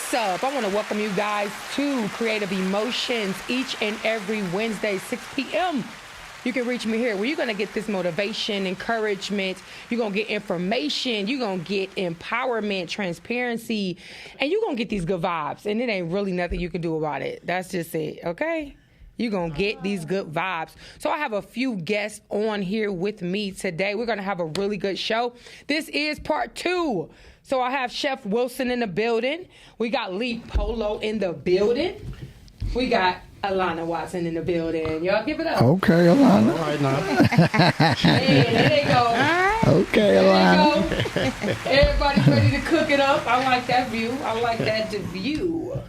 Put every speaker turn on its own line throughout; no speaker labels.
What's up? I want to welcome you guys to Creative Emotions each and every Wednesday, 6 p.m. You can reach me here where you're going to get this motivation, encouragement. You're going to get information. You're going to get empowerment, transparency, and you're going to get these good vibes. And it ain't really nothing you can do about it. That's just it, okay? You're going to get these good vibes. So I have a few guests on here with me today. We're going to have a really good show. This is part 2. So I have Chef Wilson in the building. We got Lee Polo in the building. We got Alana Watson in the building. Y'all give it up.
Okay, Alana.
All right, now.
Hey, there they go.
Okay,
There
Alana.
they go. Everybody's ready to cook it up. I like that view. I like that view.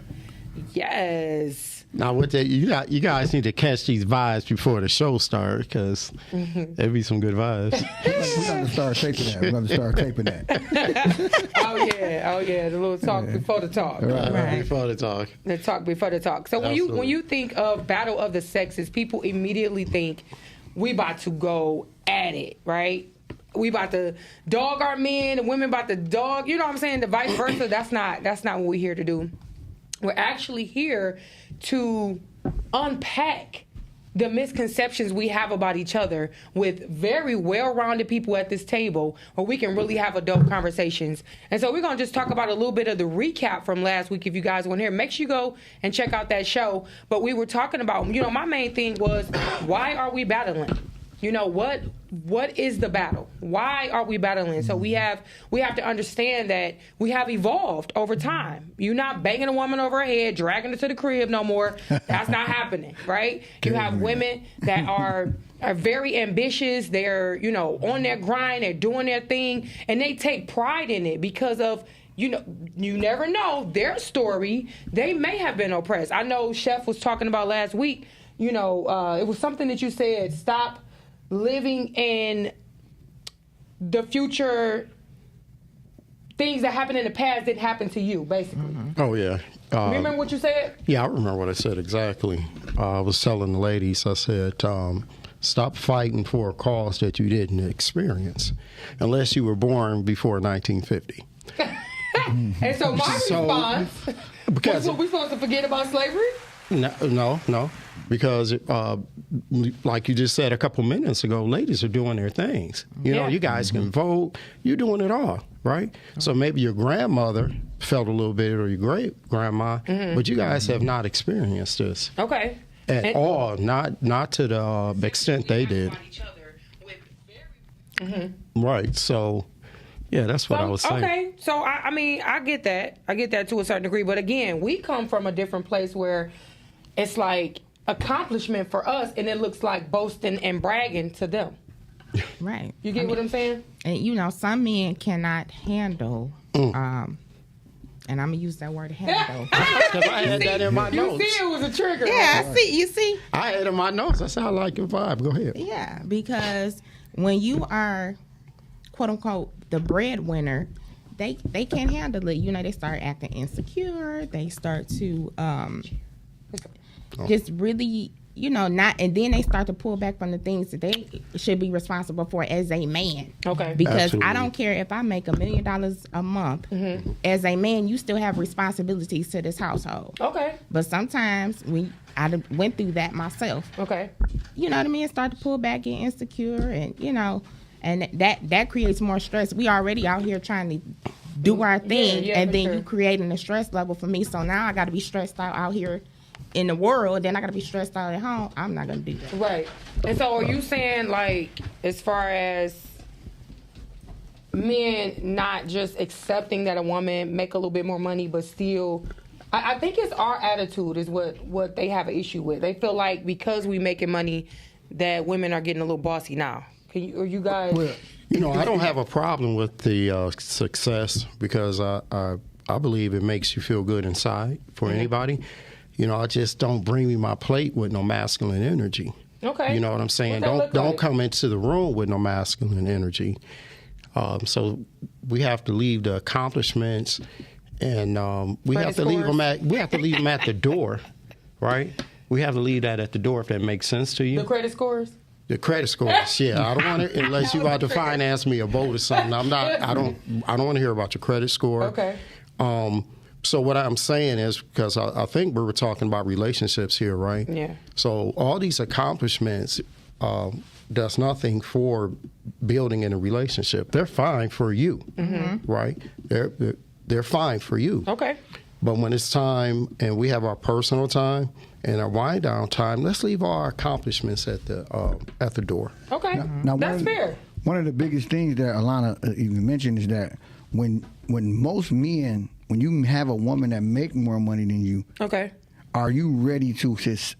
Yes.
Now, what you guys need to catch these vibes before the show starts, because there'll be some good vibes.
We're going to start taping that.
Oh yeah. The little talk before the talk.
Right.
Before the talk.
The talk before the talk. So when you think of Battle of the Sexes, people immediately think we about to go at it, right? We about to dog our men, the women about to dog. You know what I'm saying? The vice versa. That's not what we're here to do. We're actually here to unpack the misconceptions we have about each other with very well-rounded people at this table where we can really have adult conversations. And so we're going to just talk about a little bit of the recap from last week. If you guys want to hear, make sure you go and check out that show. But we were talking about, my main thing was, why are we battling? What is the battle? Why are we battling? So we have to understand that we have evolved over time. You're not banging a woman over her head, dragging her to the crib no more. That's not happening, right? You have women that are very ambitious. They're, on their grind, they're doing their thing, and they take pride in it because of, you never know their story. They may have been oppressed. I know Chef was talking about last week, it was something that you said, stop living in the future, things that happened in the past didn't happen to you, basically.
Oh, yeah.
Remember what you said?
Yeah, I remember what I said exactly. I was telling the ladies, I said, stop fighting for a cause that you didn't experience, unless you were born before 1950.
And so my response, because we supposed to forget about slavery?
No, because like you just said a couple minutes ago, ladies are doing their things. You guys can vote. You're doing it all, right? So maybe your grandmother felt a little bit, or your great-grandma, but you guys have not experienced this.
Okay.
At all, not to the extent they did. Right, so... Yeah, that's what I was saying.
Okay, so I get that. I get that to a certain degree. But again, we come from a different place where it's like accomplishment for us, and it looks like boasting and bragging to them.
Right.
You get what I'm saying?
And some men cannot handle, and I'm gonna use that word handle.
Because I had that in my notes.
You see, it was a trigger.
Yeah, you see.
I had it in my notes. I said, I like your vibe. Go ahead.
Yeah, because when you are, quote unquote, the breadwinner, they can't handle it. They start acting insecure. They start to just really, not, and then they start to pull back from the things that they should be responsible for as a man.
Okay.
Because
Absolutely.
I don't care if I make $1 million a month. As a man, you still have responsibilities to this household.
Okay.
But sometimes I went through that myself.
Okay.
You know what I mean? Start to pull back, get insecure, and and that creates more stress. We already out here trying to do our thing, and then you creating a stress level for me. So now I got to be stressed out here in the world, then I got to be stressed out at home. I'm not going to do that.
Right. And so are you saying, like, as far as men not just accepting that a woman make a little bit more money, but still... I think it's our attitude is what they have an issue with. They feel like because we making money that women are getting a little bossy now. You guys...
Well, I don't have a problem with the success because I believe it makes you feel good inside for anybody. I just don't bring me my plate with no masculine energy.
Okay.
You know what I'm saying?
What's that
Don't
look like?
come into the room with no masculine energy. So we have to leave the accomplishments, and we have to leave them at the door, right? We have to leave that at the door, if that makes sense to you.
The credit scores?
The credit scores, yeah. I don't want it unless you about to finance me a boat or something. I don't want to hear about your credit score.
Okay.
So what I'm saying is, because I think we were talking about relationships here, right?
Yeah.
So all these accomplishments does nothing for building in a relationship. They're fine for you, right? They're fine for you.
Okay.
But when it's time and we have our personal time and our wind down time, let's leave our accomplishments at the door.
Okay.
Now,
that's fair.
One of the biggest things that Alana even mentioned is that when most men, when you have a woman that make more money than you,
Okay.
are you ready to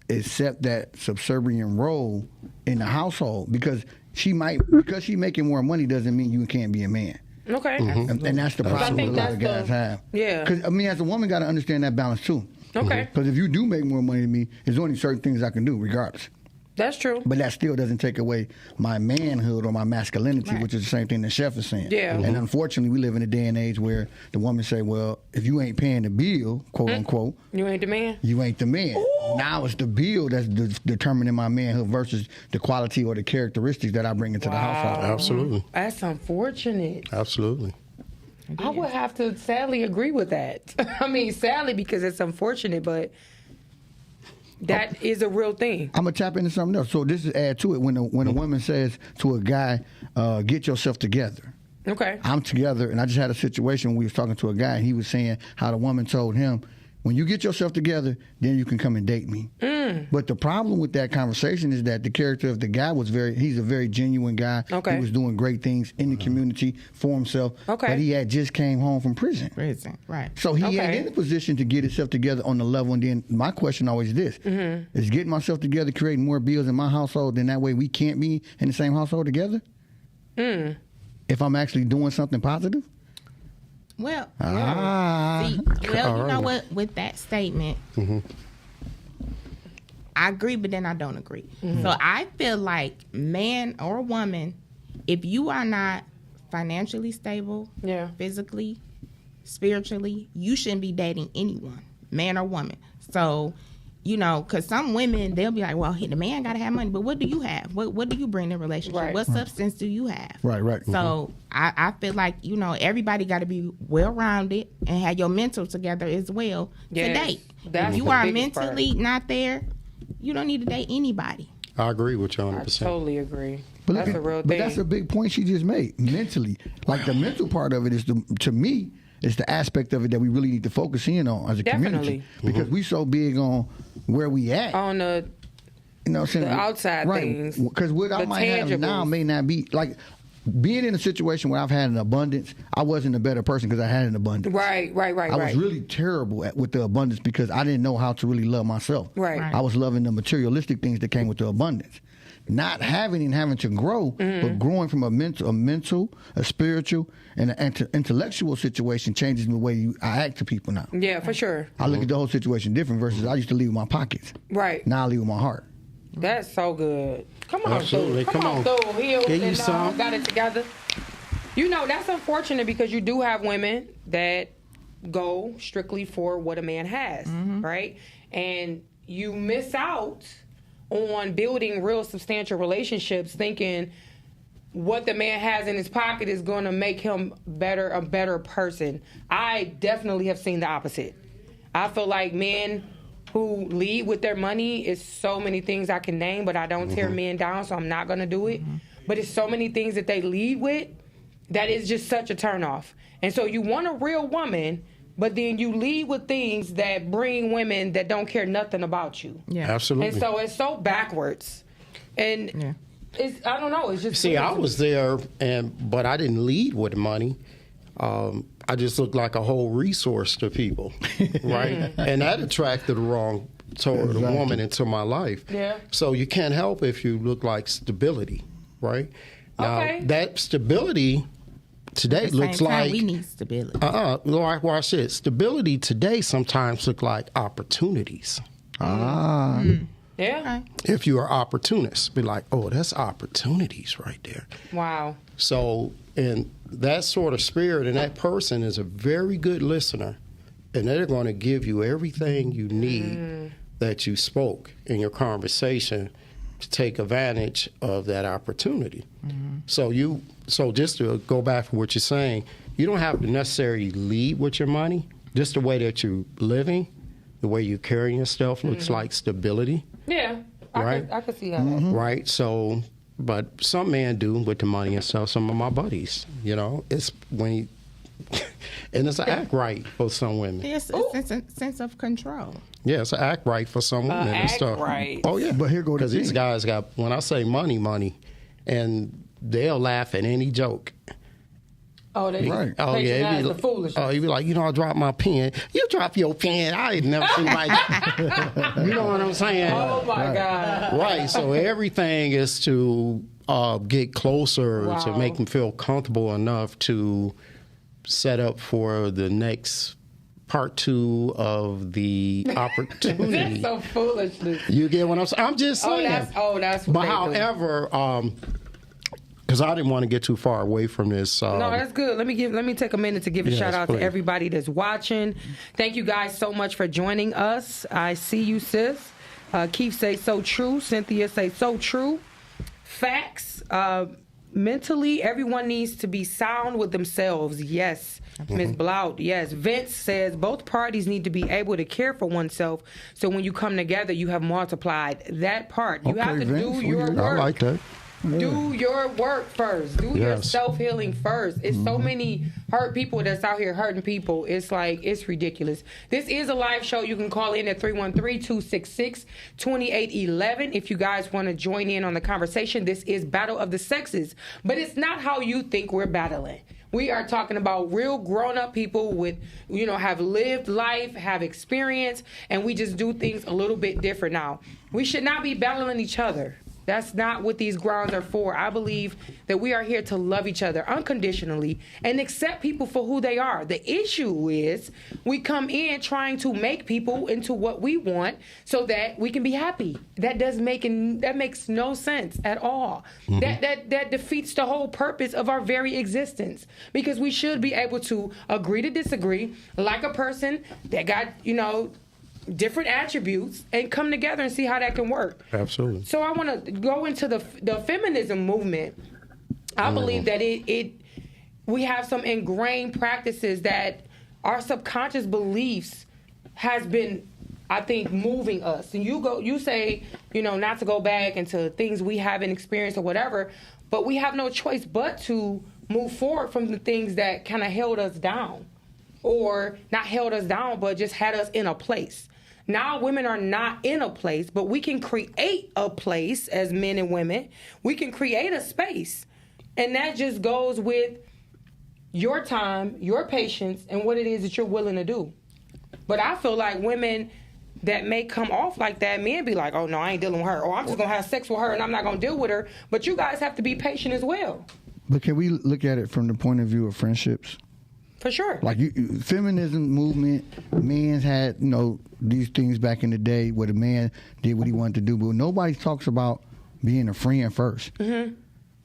accept that subservient role in the household? Because she making more money doesn't mean you can't be a man.
Okay.
And that's the problem that a lot of guys have.
Yeah.
Because, I mean, as a woman, got to understand that balance, too.
Okay.
Because if you do make more money than me, there's only certain things I can do, regardless.
That's true.
But that still doesn't take away my manhood or my masculinity, which is the same thing the chef is saying.
Yeah.
And unfortunately, we live in a day and age where the woman say, well, if you ain't paying the bill, quote unquote,
You ain't the man?
you ain't the man. Ooh. Now it's the bill that's determining my manhood versus the quality or the characteristics that I bring into the household.
Absolutely.
That's unfortunate.
Absolutely.
I would have to sadly agree with that. I mean, sadly because it's unfortunate, but that is a real thing.
I'm gonna tap into something else. So this is add to it when a woman says to a guy, "Get yourself together."
Okay.
I'm together, and I just had a situation where we was talking to a guy, and he was saying how the woman told him, "When you get yourself together, then you can come and date me." But the problem with that conversation is that the character of the guy he's a very genuine guy.
Okay.
He was doing great things in the community for himself.
Okay.
But he had just came home from prison.
Right.
So he ain't in a position to get himself together on the level. And then my question always is this: is getting myself together creating more bills in my household? Then that way we can't be in the same household together. If I'm actually doing something positive.
Well,
Ah.
see, well, you know what? With that statement, I agree, but then I don't agree. So I feel like man or woman, if you are not financially stable, physically, spiritually, you shouldn't be dating anyone, man or woman. So, you know, because some women, they'll be like, well, the man got to have money, but what do you have? What do you bring to the relationship?
Right.
What substance do you have?
Right.
So I feel like, you know, everybody got to be well-rounded and have your mental together as well to date.
That's
if you
the
are
biggest
mentally not there, you don't need to date anybody.
I agree with you 100%.
I totally agree.
But
That's a real thing.
But that's a big point she just made. Mentally, like the mental part of it is to me. It's the aspect of it that we really need to focus in on as a community, because we so big on where we at
on the outside things.
Because what I might have now may not be like being in a situation where I've had an abundance. I wasn't a better person because I had an abundance.
Right.
I was really terrible with the abundance because I didn't know how to really love myself.
Right.
I was loving the materialistic things that came with the abundance. Not having and having to grow, but growing from a mental, a spiritual, and an intellectual situation changes the way I act to people now.
Yeah, for sure.
I look at the whole situation different versus I used to leave with my pockets.
Right.
Now I leave with my heart.
That's so good. Come on,
Absolutely.
Come on, Heels
Get you
and
some.
got it together. You know, that's unfortunate because you do have women that go strictly for what a man has, right? And you miss out on building real substantial relationships thinking what the man has in his pocket is going to make him a better person. I definitely have seen the opposite. I feel like men who lead with their money is so many things I can name, but I don't tear men down, so I'm not going to do it. But it's so many things that they lead with that is just such a turnoff. And so you want a real woman, but then you lead with things that bring women that don't care nothing about you.
Yeah.
Absolutely.
And so it's so backwards. And it's, I don't know, it's just...
See, I was there, but I didn't lead with money. I just looked like a whole resource to people, right? And that attracted the wrong sort of woman into my life.
Yeah.
So you can't help if you look like stability, right? Now,
Okay.
that stability today
At the
looks
same time,
like...
we need stability.
Like watch this. Stability today sometimes look like opportunities.
Ah.
Yeah.
If you are opportunists, be like, oh, that's opportunities right there.
Wow.
So, and that sort of spirit and that person is a very good listener, and they're going to give you everything you need that you spoke in your conversation to take advantage of that opportunity. So just to go back to what you're saying, you don't have to necessarily lead with your money, just the way that you're living, the way you carry yourself looks like stability.
Yeah.
Right?
I could see how
Right? So, but some men do with the money and stuff. Some of my buddies, you know, it's when you, and it's an act right for some women.
It's a sense of control.
Yeah, it's an act right for some women and
act
stuff.
right.
Oh, yeah.
But here go the
Because these
thing.
guys got, when I say money, and they'll laugh at any joke.
Oh, they
Right.
Oh yeah,
the foolishness.
Oh, he'd be like, you know, I dropped my pen. You drop your pen. I ain't never seen like that. You know what I'm saying?
Oh my God.
Right. So everything is to get closer
Wow.
to make them feel comfortable enough to set up for the next part 2 of the opportunity.
That's so foolishness.
You get what I'm saying? I'm just saying.
That's what
But
they do.
however, because I didn't want to get too far away from this.
No, that's good. Let me take a minute to give a
Yes,
shout out
please.
to everybody that's watching. Thank you guys so much for joining us. I see you, sis. Keith say so true. Cynthia say so true. Facts. Mentally, everyone needs to be sound with themselves. Yes. Ms. Blout, yes. Vince says both parties need to be able to care for oneself. So when you come together, you have multiplied that part. You have to
Vince,
do your work.
I like that.
Do your work first. Do your
Yes.
self-healing first. It's so many hurt people that's out here hurting people. It's like, it's ridiculous. This is a live show. You can call in at 313-266-2811 if you guys want to join in on the conversation. This is Battle of the Sexes. But it's not how you think we're battling. We are talking about real grown-up people with, have lived life, have experience, and we just do things a little bit different now. We should not be battling each other. That's not what these grounds are for. I believe that we are here to love each other unconditionally and accept people for who they are. The issue is we come in trying to make people into what we want so that we can be happy. That makes no sense at all. That defeats the whole purpose of our very existence, because we should be able to agree to disagree like a person that got, different attributes and come together and see how that can work.
Absolutely.
So I want to go into the feminism movement. I believe that we have some ingrained practices that our subconscious beliefs has been, I think, moving us. And you say, not to go back into things we haven't experienced or whatever, but we have no choice but to move forward from the things that kind of held us down, or not held us down, but just had us in a place. Now women are not in a place, but we can create a place as men and women. We can create a space. And that just goes with your time, your patience, and what it is that you're willing to do. But I feel like women that may come off like that, men be like, oh, no, I ain't dealing with her. Or I'm just going to have sex with her and I'm not going to deal with her. But you guys have to be patient as well.
But can we look at it from the point of view of friendships?
For sure.
Like feminism movement, men had, these things back in the day where the man did what he wanted to do, but nobody talks about being a friend first.
Mm-hmm.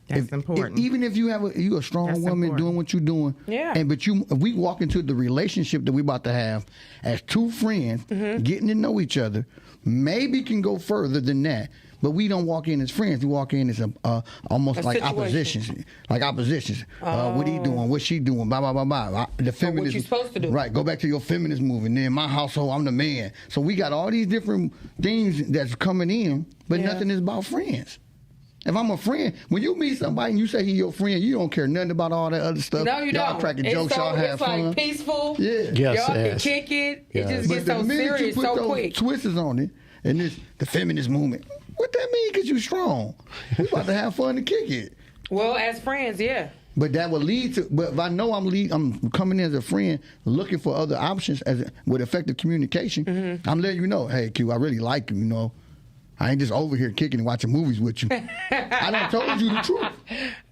That's important.
Even if you a strong
That's
woman
important.
doing what you're doing,
Yeah.
If we walk into the relationship that we about to have as two friends, getting to know each other, maybe can go further than that. But we don't walk in as friends. We walk in as almost
A
like
situation.
oppositions. What he doing? What she doing? Blah, blah, blah, blah. The feminism,
what you supposed to do.
Right. Go back to your feminist movement. Then my household, I'm the man. So we got all these different things that's coming in, but nothing is about friends. If I'm a friend, when you meet somebody and you say he's your friend, you don't care nothing about all that other stuff.
No, you
y'all
don't.
cracking jokes, y'all have fun.
It's like peaceful.
Yeah.
Yes,
Y'all
yes.
can kick it.
Yes.
It just
But
gets
the
so
minute you
serious
put
so
those
quick.
twisters on it, and the feminist movement, what that mean? Because you strong. We about to have fun and kick it.
Well, as friends, yeah.
But that will lead to. But if I know I'm coming in as a friend, looking for other options with effective communication. I'm letting you know, hey Q, I really like you. I ain't just over here kicking and watching movies with you. I done told you the truth.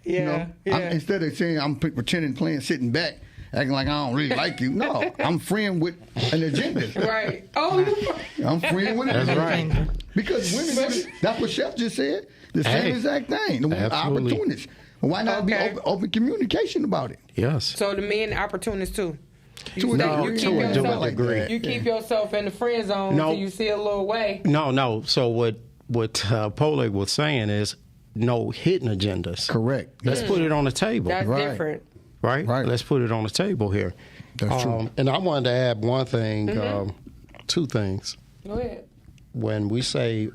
Yeah.
Instead of saying I'm pretending, sitting back, acting like I don't really like you. No, I'm friend with an agenda.
Right. Oh,
I'm friend with an
That's
agenda.
right.
Because women, that's what Chef just said. The same exact thing. The
Absolutely.
opportunists. Why not be open communication about it?
Yes.
so the men opportunists too.
To a degree.
You keep yourself in the friend zone until you see a little way.
No. So what Poleg was saying is no hidden agendas.
Correct.
Let's put it on the table.
That's
Right.
different.
Right?
Right.
Let's put it on the table here.
That's true.
And I wanted to add one thing, two things.
Go ahead.
When we say,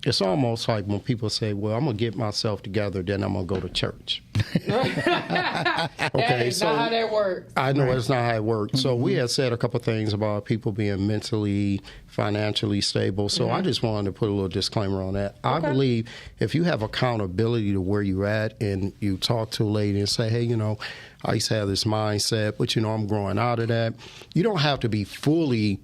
it's almost like when people say, well, I'm going to get myself together, then I'm going to go to church.
That is not how that works.
I know it's not how it works. So we had said a couple things about people being mentally, financially stable. So I just wanted to put a little disclaimer on that. I believe if you have accountability to where you're at and you talk to a lady and say, hey, I used to have this mindset, but, I'm growing out of that. You don't have to be fully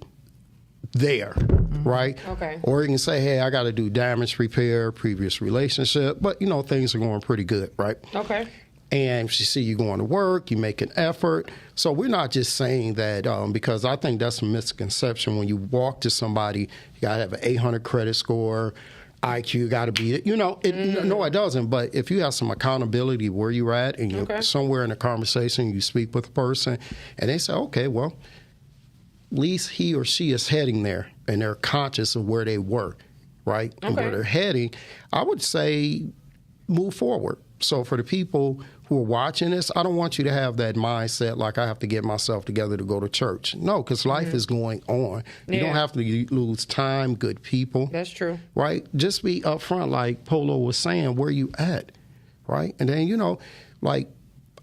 there, right?
Okay.
Or you can say, hey, I got to do damage repair, previous relationship, but things are going pretty good, right?
Okay.
And she see you going to work, you make an effort. So we're not just saying that because I think that's a misconception. When you walk to somebody, you got to have an 800 credit score, IQ got to be, no, it doesn't. But if you have some accountability where you're at and you're somewhere in a conversation, you speak with a person and they say, okay, well, at least he or she is heading there and they're conscious of where they were, right? And where they're heading, I would say move forward. So for the people who are watching this, I don't want you to have that mindset like I have to get myself together to go to church. No, because life is going on. You don't have to lose time, good people.
That's true.
Right? Just be upfront like Polo was saying, where you at, right? And then, like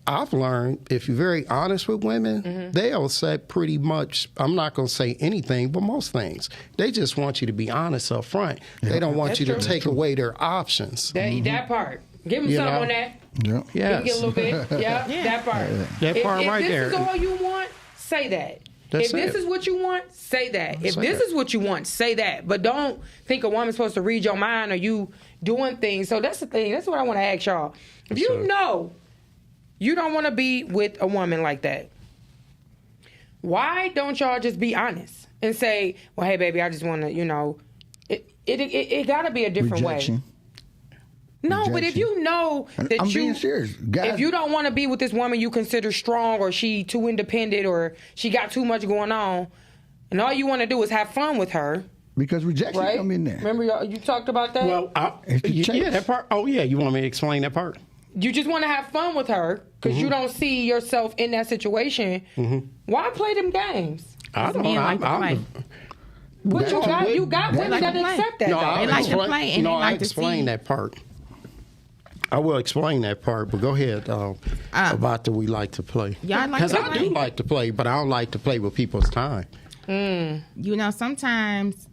I've learned if you're very honest with women, they'll say pretty much, I'm not going to say anything, but most things. They just want you to be honest up front. They don't want you to take away their options.
That part. Give them something on that.
Yeah.
Yes.
Get a little bit. That part.
That part right there.
If this is all you want, say that.
That's
if this is what you want, say that. If this is what you want, say that. But don't think a woman's supposed to read your mind or you doing things. So that's the thing. That's what I want to ask y'all. If you know you don't want to be with a woman like that, why don't y'all just be honest and say, well, hey, baby, I just want to, it got to be a different way. No, but if you know that
I'm being serious.
If you don't want to be with this woman you consider strong or she too independent or she got too much going on, and all you want to do is have fun with her.
Because rejection come in there.
Remember you talked about that?
Well, that part. Oh, yeah. You want me to explain that part?
You just want to have fun with her because you don't see yourself in that situation. Why play them games?
I don't know.
But you got women that accept that.
No,
They like to play and they like to
explain that part. I will explain that part, but go ahead about the we like to play.
Y'all like to play?
Because I do like to play, but I don't like to play with people's time.
Sometimes,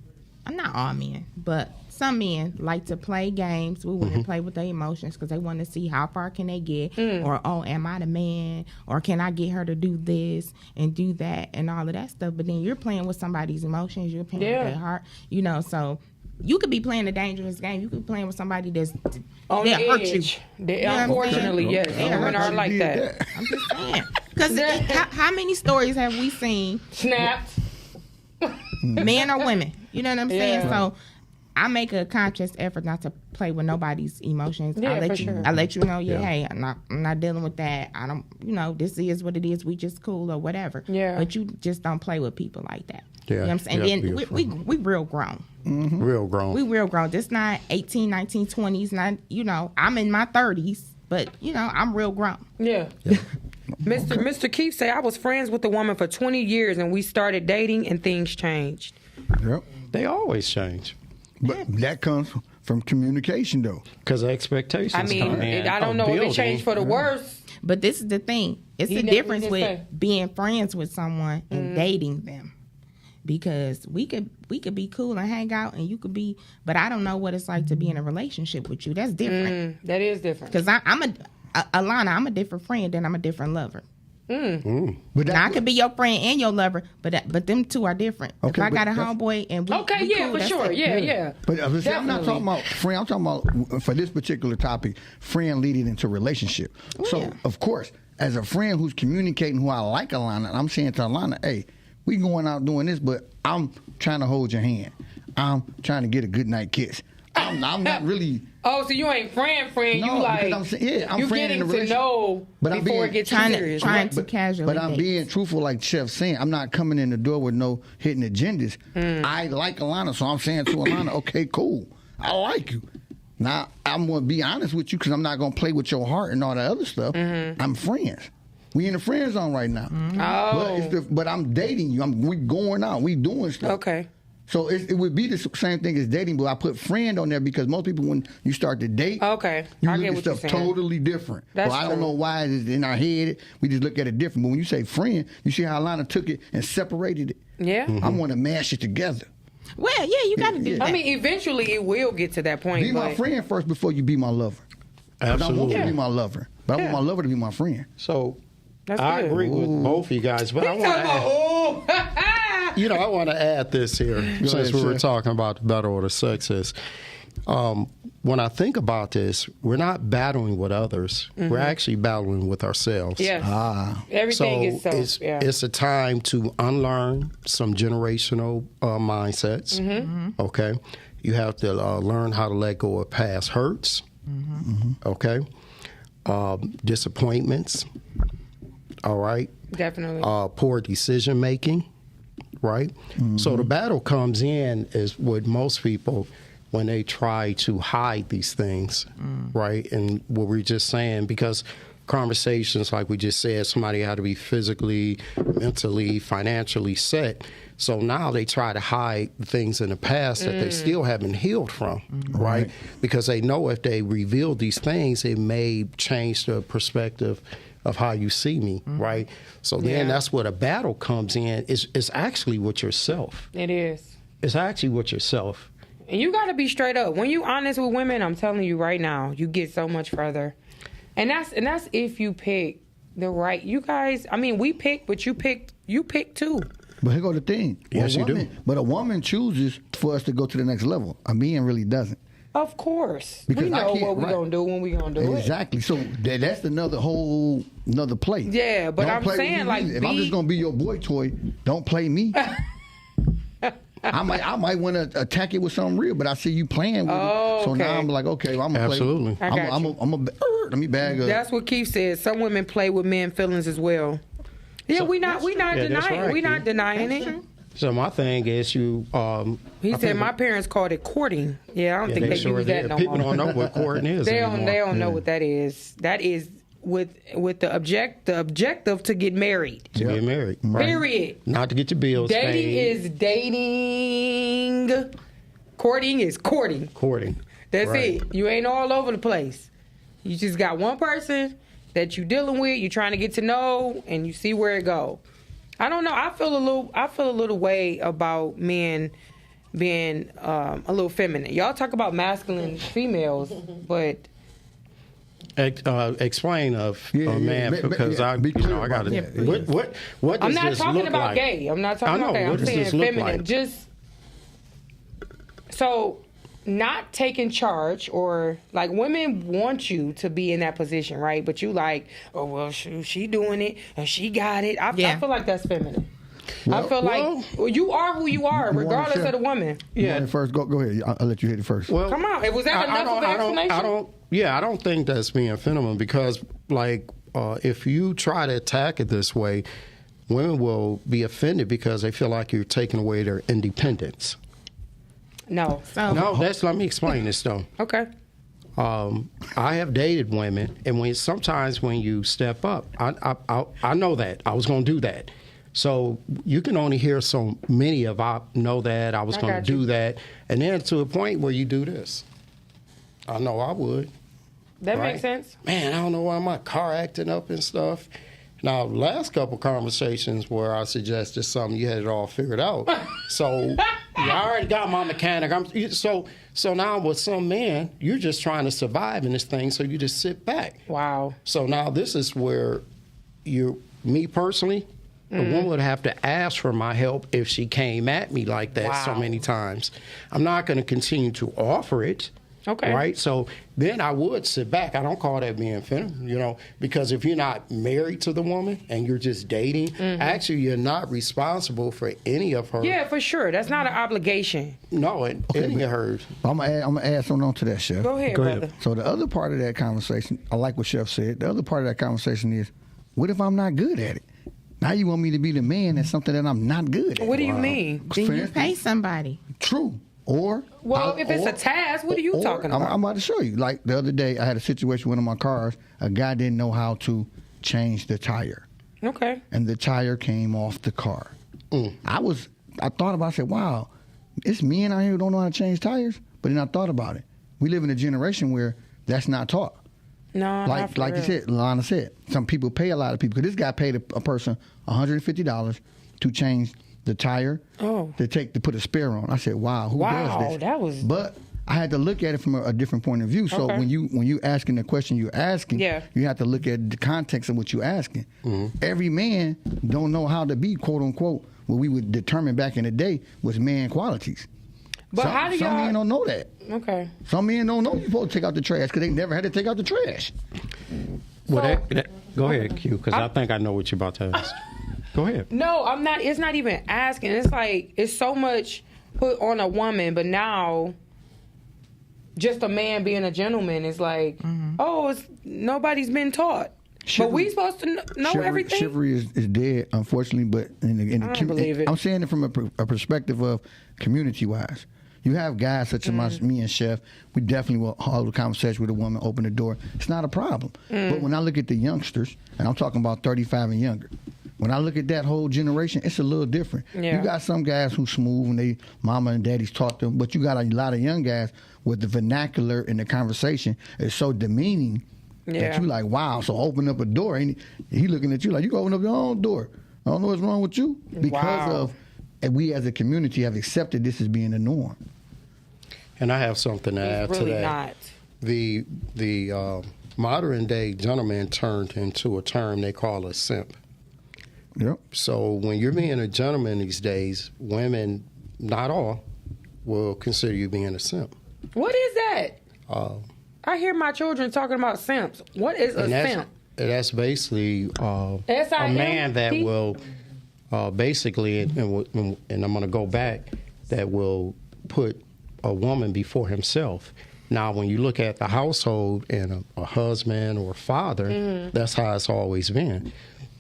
not all men, but some men like to play games. We want to play with their emotions because they want to see how far can they get, or am I the man, or can I get her to do this and do that and all of that stuff. But then you're playing with somebody's emotions, you're playing with their heart, so you could be playing a dangerous game. You could be playing with somebody that's
on the
hurt
edge.
you.
Unfortunately, yes, women are like that.
I'm just saying, because how many stories have we seen?
Snapped.
Men or women, you know what I'm saying? So I make a conscious effort not to play with nobody's emotions.
Yeah,
I let you know, hey, I'm not dealing with that. I don't, this is what it is. We just cool or whatever. Yeah. But you just don't play with people like that.
Yeah.
You know what I'm saying? And then we real grown.
Real grown.
We real grown. This not 18, 19, 20s. Not, I'm in my 30s, but, I'm real grown.
Yeah. Mr. Keith say, I was friends with a woman for 20 years and we started dating and things changed.
Yep.
They always change.
But that comes from communication, though.
Because expectations
I don't know if it changed for the worse.
But this is the thing. It's the difference with being friends with someone and dating them. Because we could be cool and hang out, and you could be, but I don't know what it's like to be in a relationship with you. That's different.
That is different.
Because Alana, I'm a different friend than I'm a different lover. But now, I could be your friend and your lover, but them two are different.
Okay,
if I got a homeboy and we cool,
for sure, yeah.
But I'm not talking about friend. I'm talking about, for this particular topic, friend leading into relationship. Of course, as a friend who's communicating who I like Alana, I'm saying to Alana, hey, we going out doing this, but I'm trying to hold your hand. I'm trying to get a good night kiss. I'm not really.
Oh, so you ain't friend.
No,
you like
I'm you
getting to know before it gets serious.
Trying to casually.
But I'm being truthful, like Chef saying. I'm not coming in the door with no hidden agendas. I like Alana, so I'm saying to Alana, okay, cool. I like you. Now, I'm going to be honest with you because I'm not going to play with your heart and all that other stuff. I'm friends. We in the friend zone right now.
Oh.
But I'm dating you. We going out. We doing stuff.
Okay.
So it would be the same thing as dating, but I put friend on there because most people, when you start to date,
okay,
you
I
look
get
at
what
stuff
you're saying.
totally different.
That's
I don't
true.
know why it's in our head. We just look at it different. But when you say friend, you see how Alana took it and separated it.
Yeah.
I want to mash it together.
Well, yeah, you got to do that.
I mean, eventually it will get to that point.
Be my friend first before you be my lover. 'Cause
Absolutely.
I want you to be my lover, but I want my lover to be my friend.
So
That's
I
good.
agree with both of you guys, but I want to add, I want to add this here since
ahead,
we were
Chef.
talking about the battle of the sexes. When I think about this, we're not battling with others. We're actually battling with ourselves.
Yes. Everything
So
is self.
it's a time to unlearn some generational mindsets. Okay, you have to learn how to let go of past hurts. Okay, disappointments. All right,
Definitely.
poor decision making. Right, so the battle comes in is with most people when they try to hide these things, right? And what we're just saying, because conversations, like we just said, somebody had to be physically, mentally, financially set. So now they try to hide things in the past that they still haven't healed from, right? Because they know if they reveal these things, it may change the perspective of how you see me, right? So then that's where the battle comes in. It's actually with yourself.
It is.
It's actually with yourself.
And you got to be straight up. When you honest with women, I'm telling you right now, you get so much further. And that's if you pick the right. You guys, I mean, we pick, but you pick too.
But here go the thing.
Yes, you do.
But a woman chooses for us to go to the next level. A man really doesn't.
Of course.
Because
we
I
know
can't-
what we're
right.
going to do when we're going to do it.
Exactly. So that's another play.
Yeah, but
Don't
I'm
play with
saying,
me
like,
either. If I'm just gonna be your boy toy, don't play me. I might want to attack it with something real, but I see you playing with it. So
okay.
now I'm like, okay, well, I'm gonna
Absolutely.
play.
I got you.
Let me bag up.
That's what Keith said. Some women play with men's feelings as well. Yeah, we not
Yeah, that's
denying.
right,
We not
Keith.
denying it.
So my thing is
He
I
said
think-
my parents called it courting. Yeah, I don't think they
sure
use that
did.
no
People
more.
don't know what courting is
They
anymore.
don't know what that is. That is with the objective to get married.
to get married. Right?
Period.
Not to get your bills
Dating
paid.
is dating. Courting is courting.
Courting.
That's
Right.
it. You ain't all over the place. You just got one person that you dealing with. You trying to get to know, and you see where it go. I don't know. I feel a little way about men being a little feminine. Y'all talk about masculine females, but
Explain of
Yeah,
a man
yeah,
because
yeah, be clear
I got
about
to.
that.
What does
I'm not
this
talking
look
about
like?
gay. I'm not talking
I know.
about gay.
What
I'm
does
saying
this look
feminine.
like?
Just so not taking charge, or like women want you to be in that position, right? But you like, oh well, she doing it and she got it. I feel like that's feminine. I feel like you are who you are, regardless of the woman.
Yeah. First, go ahead. I'll let you hit it first.
Well,
Come on, was that enough of an explanation?
I don't think that's being feminine because, like, if you try to attack it this way, women will be offended because they feel like you're taking away their independence.
No.
No, let me explain this though.
Okay.
I have dated women, and sometimes when you step up, I know that I was going to do that. So you can only hear so many of I know that I was going to do that, and then to a point where you do this. I know I would.
That
Right.
makes sense.
Man, I don't know why my car acting up and stuff. Now, last couple conversations where I suggested something, you had it all figured out. So I already got my mechanic. So now with some men, you're just trying to survive in this thing, so you just sit back.
Wow.
So now this is where me personally, a woman would have to ask for my help if she came at me like that so many times. I'm not going to continue to offer it.
Okay.
Right? So then I would sit back. I don't call that being feminine, because if you're not married to the woman and you're just dating, actually you're not responsible for any of her.
Yeah, for sure. That's not an obligation.
No, any of hers.
I'm gonna add something on to that, Chef.
Go ahead, brother.
So the other part of that conversation, I like what Chef said. The other part of that conversation is, what if I'm not good at it? Now you want me to be the man at something that I'm not good at.
What do you mean?
Then you pay somebody.
True. Or
If it's a task, what are you talking about?
I'm about to show you. Like the other day, I had a situation with one of my cars. A guy didn't know how to change the tire.
Okay.
And the tire came off the car. I thought about it, I said, wow, it's men out here who don't know how to change tires. But then I thought about it. We live in a generation where that's not taught.
No,
like you said, Lana said, some people pay a lot of people. Because this guy paid a person $150 to change the tire to put a spare on. I said, wow, who does this?
That was.
But I had to look at it from a different point of view. So when you asking the question you're asking, you have to look at the context of what you're asking. Every man don't know how to be, quote unquote, what we would determine back in the day was man qualities.
But how do
some men don't know that.
Okay.
Some men don't know you're supposed to take out the trash because they never had to take out the trash.
Well, go ahead, Q, because I think I know what you're about to ask. Go ahead.
No, I'm not. It's not even asking. It's like it's so much put on a woman, but now just a man being a gentleman is like, nobody's been taught. But we supposed to know everything.
Chivalry is dead, unfortunately. But I don't believe it. I'm saying it from a perspective of community-wise. You have guys such as me and Chef. We definitely will hold a conversation with a woman, open the door. It's not a problem. But when I look at the youngsters, and I'm talking about 35 and younger, when I look at that whole generation, it's a little different. Yeah. You got some guys who smooth and they mama and daddies taught them, but you got a lot of young guys with the vernacular and the conversation is so demeaning that you like, wow, so open up a door. And he looking at you like, you can open up your own door. I don't know what's wrong with you. Because of we as a community have accepted this as being the norm.
And I have something to add to that.
Not.
The modern day gentleman turned into a term they call a simp.
Yep.
So when you're being a gentleman these days, women, not all, will consider you being a simp.
What is that? I hear my children talking about simps. What is a simp?
That's basically a man that will basically, and I'm going to go back, that will put a woman before himself. Now, when you look at the household and a husband or a father, that's how it's always been.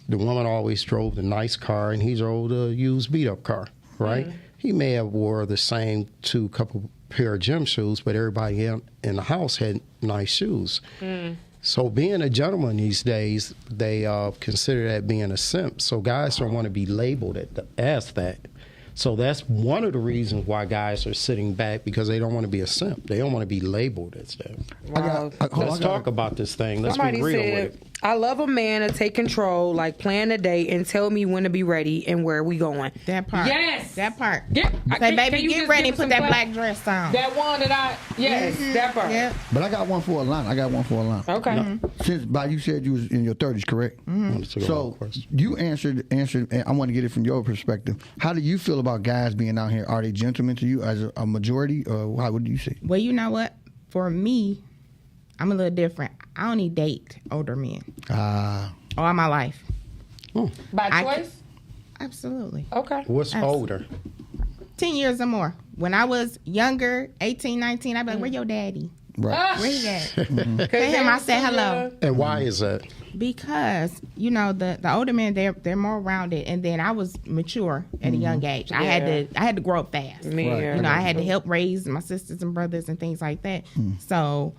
The woman always drove the nice car, and he drove the used beat-up car, right? He may have wore the same couple pair of gym shoes, but everybody in the house had nice shoes. So being a gentleman these days, they consider that being a simp. So guys don't want to be labeled as that. So that's one of the reasons why guys are sitting back, because they don't want to be a simp. They don't want to be labeled as that.
Wow.
Let's talk about this thing. Let's
Somebody
be real
said,
with it.
I love a man to take control, like plan a day and tell me when to be ready and where we going.
That part.
Yes.
That part.
Say,
baby, get ready and put that black dress on.
That one that that part.
Yep.
But I got one for Alana.
Okay.
Since you said you was in your 30s, correct? So you answered, and I want to get it from your perspective. How do you feel about guys being out here? Are they gentlemen to you as a majority, or what do you say?
Well, you know what? For me, I'm a little different. I only date older men. All my life.
By choice?
Absolutely.
Okay.
What's older?
10 years or more. When I was younger, 18, 19, I'd be like, where your daddy?
Right.
Where he at? To him, I said hello.
And why is that?
Because, the older men, they're more rounded, and then I was mature at a young age. I had to grow up fast. I had to help raise my sisters and brothers and things like that. So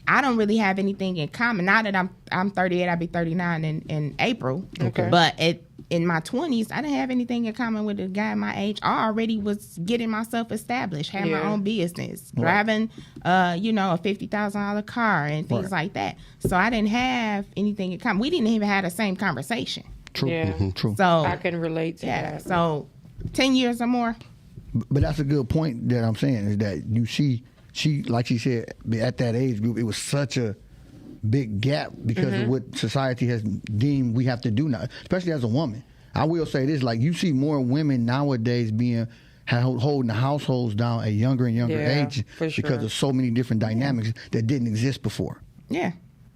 I don't really have anything in common. Now that I'm 38, I'll be 39 in April.
Okay.
But in my 20s, I didn't have anything in common with a guy my age. I already was getting myself established, had my own business, driving, a $50,000 car and things like that. So I didn't have anything in common. We didn't even have the same conversation.
True.
Yeah.
True.
So
I can relate to that.
So 10 years or more.
But that's a good point that I'm saying, is that you see, like she said, at that age group, it was such a big gap because of what society has deemed we have to do now, especially as a woman. I will say this, like, you see more women nowadays holding the households down at younger and younger ages because of so many different dynamics that didn't exist before.
Yeah.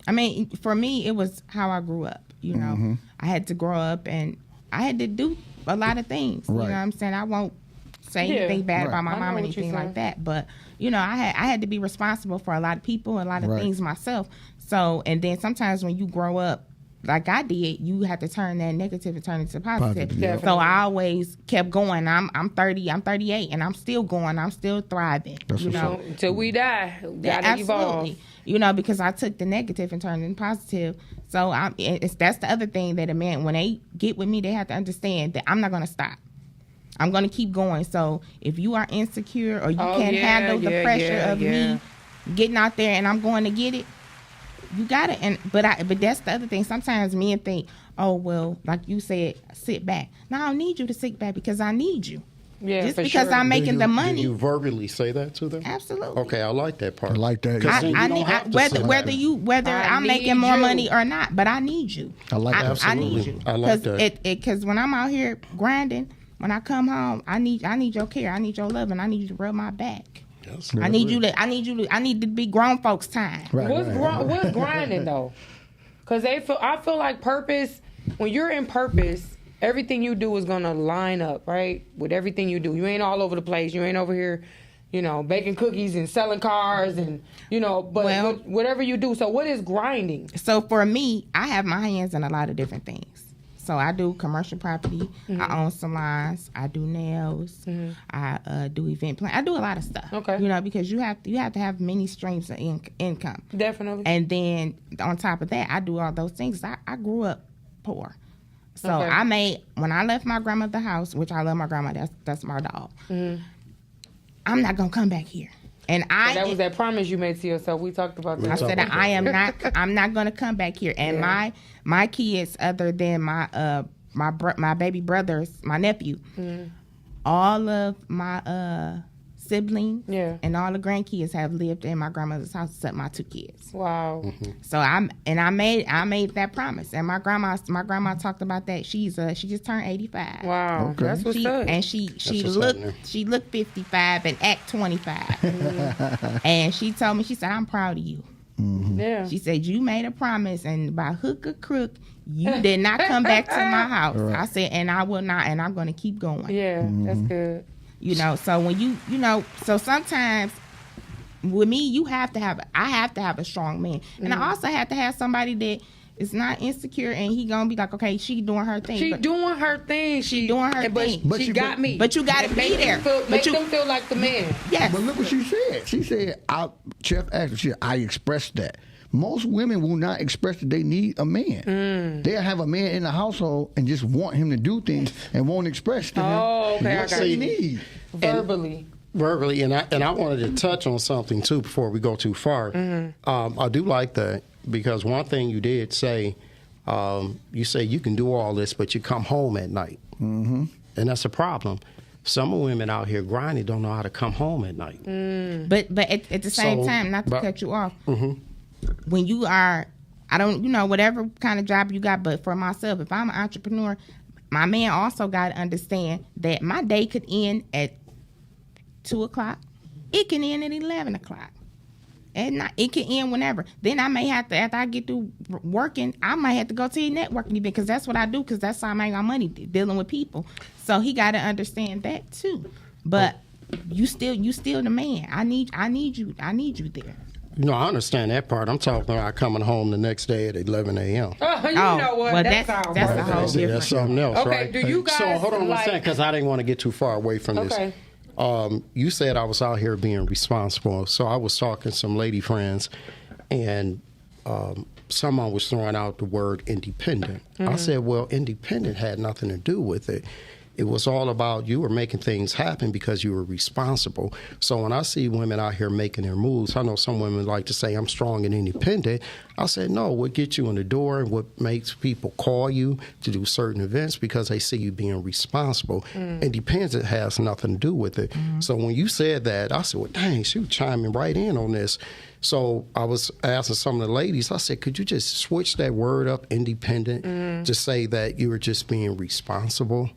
I mean, for me, it was how I grew up, I had to grow up and I had to do a lot of things.
Right.
You know what I'm saying? I won't say anything bad about my mom or anything like that, but I had to be responsible for a lot of people, a lot of things myself. So, and then sometimes when you grow up like I did, you have to turn that negative and turn it to positive.
Positive,
So I always kept going. I'm 30, I'm 38, and I'm still going. I'm still thriving.
That's
you know,
until we die, gotta evolve.
You know, because I took the negative and turned it into positive. So that's the other thing that a man, when they get with me, they have to understand that I'm not going to stop. I'm going to keep going. So if you are insecure or you can't handle the pressure of me getting out there and I'm going to get it, you got it. But that's the other thing. Sometimes men think, oh, well, like you said, sit back. No, I don't need you to sit back because I need you.
Yeah,
just because I'm making the money.
Do you verbally say that to them?
Absolutely.
Okay, I like that part.
I like that.
Whether I'm making more money or not, but I need you.
I like that.
I need you.
I like that.
Because when I'm out here grinding, when I come home, I need your care, I need your love, and I need you to rub my back.
Yes.
I need to be grown folks' time.
Right,
What's grinding though? Because I feel like purpose. When you're in purpose, everything you do is gonna line up, right? With everything you do. You ain't all over the place. You ain't over here, baking cookies and selling cars and, but whatever you do. So what is grinding?
So for me, I have my hands in a lot of different things. So I do commercial property. Mm-hmm. I own salons. I do nails. Mm-hmm. I do event plan. I do a lot of stuff.
Okay.
Because you have to have many streams of income.
Definitely.
And then on top of that, I do all those things. I grew up poor. So when I left my grandmother's house, which I love my grandma, that's my dog. Mm-hmm. I'm not gonna come back here. And that
was that promise you made to yourself. We talked about that.
I said that I'm not gonna come back here. And my kids, other than my baby brothers, my nephew, all of my siblings and all the grandkids have lived in my grandmother's house except my 2 kids.
Wow.
Mm-hmm.
So I made that promise. And my grandma talked about that. She just turned 85.
Wow. Okay. That's what's up.
And she looked 55 and act 25. Mm-hmm. And she told me, she said, I'm proud of you.
Mm-hmm.
Yeah.
She said, you made a promise, and by hook or crook, you did not come back to my house. Right. I said, and I will not, and I'm going to keep going.
Yeah, that's good.
So when so sometimes with me, I have to have a strong man. And I also have to have somebody that is not insecure and he gonna be like, okay, she doing her thing.
She doing her thing. But she got me.
But you gotta be there.
Make them feel like the man.
Yes.
But look what she said. She said, Chef asked her, I expressed that. Most women will not express that they need a man. They'll have a man in the household and just want him to do things and won't express to him what they need.
Verbally,
and I wanted to touch on something too before we go too far. Mm-hmm. I do like that because one thing you did say, you say you can do all this, but you come home at night, and that's a problem. Some women out here grinding don't know how to come home at night.
But at the same time, not to cut you off, when you are, whatever kind of job you got, but for myself, if I'm an entrepreneur, my man also got to understand that my day could end at 2 o'clock. It can end at 11 o'clock. It can end whenever. Then I may have to, after I get through working, I might have to go to a networking event because that's what I do because that's how I make my money, dealing with people. So he got to understand that too. But you still the man. I need you there.
I understand that part. I'm talking about coming home the next day at 11 a.m.
You know what?
Well, that's a whole different.
That's something else,
okay,
right?
Do you guys
so hold on one second, because I didn't want to get too far away from this. You said I was out here being responsible. So I was talking to some lady friends, and someone was throwing out the word independent. I said, well, independent had nothing to do with it. It was all about you were making things happen because you were responsible. So when I see women out here making their moves, I know some women like to say, I'm strong and independent. I said, no, what gets you in the door and what makes people call you to do certain events because they see you being responsible. Independent has nothing to do with it. So when you said that, I said, well, dang, she was chiming right in on this. So I was asking some of the ladies, I said, could you just switch that word up, independent, to say that you were just being responsible?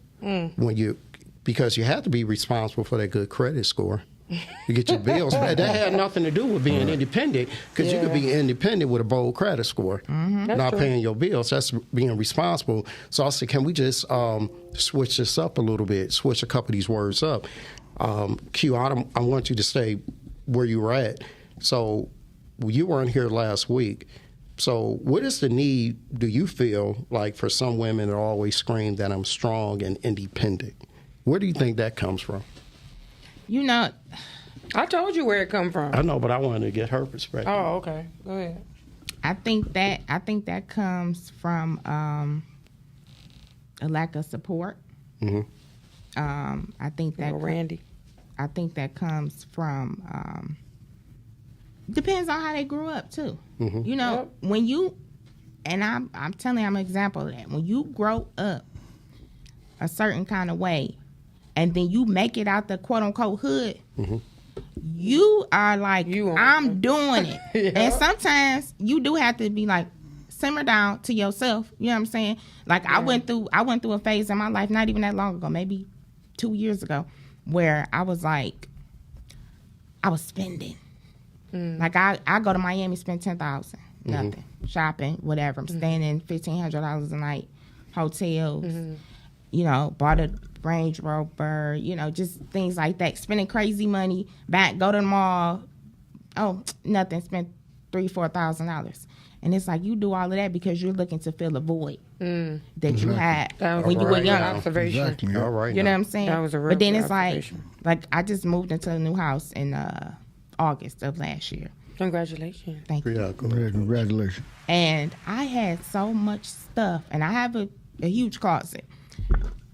Because you have to be responsible for that good credit score. You get your bills. That had nothing to do with being independent because you could be independent with a bold credit score, not paying your bills. That's being responsible. So I said, can we just switch this up a little bit, switch a couple of these words up? Q, I want you to stay where you were at. So you weren't here last week. So what is the need, do you feel like, for some women that always scream that I'm strong and independent? Where do you think that comes from?
You know,
I told you where it come from.
I know, but I wanted to get her perspective.
Oh, okay. Go ahead.
I think that comes from a lack of support.
Mm-hmm.
I think that
Randy.
I think that comes from depends on how they grew up too.
Mm-hmm.
You know, when you and I'm telling you, I'm an example of that. When you grow up a certain kind of way, and then you make it out the quote unquote hood,
mm-hmm.
you are like, I'm doing it.
Yeah.
And sometimes you do have to be like, simmer down to yourself. You know what I'm saying? Like I went through a phase in my life not even that long ago, maybe 2 years ago, where I was like, I was spending. Like I go to Miami, spend $10,000, nothing, shopping, whatever. I'm staying in $1,500 a night, hotels. You know, bought a Range Rover. You know, just things like that. Spending crazy money. Back, go to the mall. Oh, nothing. Spent $3,000-$4,000. And it's like you do all of that because you're looking to fill a void that you had when you were young.
Observation.
Exactly.
All right.
You know what I'm saying?
That was a real
But then
good
it's
observation.
like I just moved into a new house in August of last year.
Congratulations.
Thank you.
Yeah, go ahead.
Congratulations.
And I had so much stuff, and I have a huge closet.